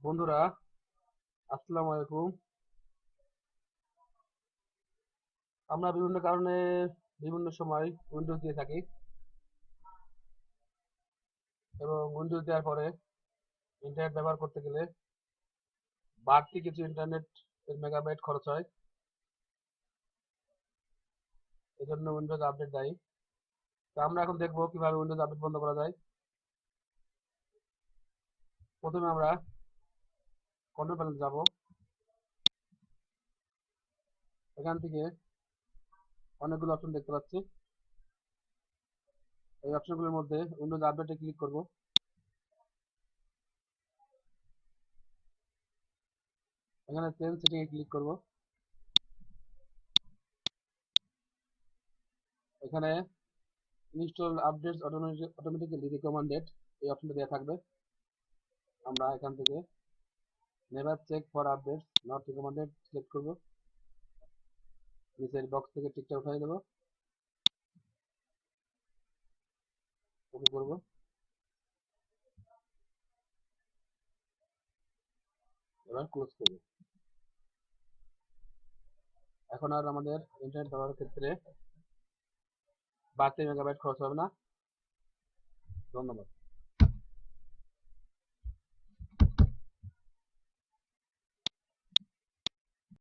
বন্ধুরা, আসসালামু আলাইকুম। আমরা বিভিন্ন কারণে বিভিন্ন সময় উইন্ডোজ দিয়ে থাকি এবং উইন্ডোজ দেওয়ার পরে ইন্টারনেট ব্যবহার করতে গেলে বাড়তি কিছু ইন্টারনেট এর মেগাবাইট খরচ হয়। এজন্য উইন্ডোজ আপডেট দেয়। তো আমরা এখন দেখবো কিভাবে উইন্ডোজ আপডেট বন্ধ করা যায়। প্রথমে আমরা কন্ট্রোল প্যানেল যাব। এখান থেকে অনেকগুলো অপশন দেখতে পাচ্ছি। এই অপশনগুলোর মধ্যে উইন্ডোজ আপডেটে ক্লিক করব। এখানে চেঞ্জ সেটিং এ ক্লিক করব। এখানে ইনস্টল আপডেটস অটোমেটিক্যালি রিকমেন্ডেড এই অপশনটা দেওয়া থাকবে। আমরা এখান থেকে never check for updates not recommended select করব। নিচের বক্স থেকে টিকটা উঠাই দেবো, ওকে করব। এবার ক্লোজ করব। এখন আর আমাদের ইন্টারনেট ব্যবহারের ক্ষেত্রে বাড়তি মেগাবাইট খরচ হবে না। ধন্যবাদ।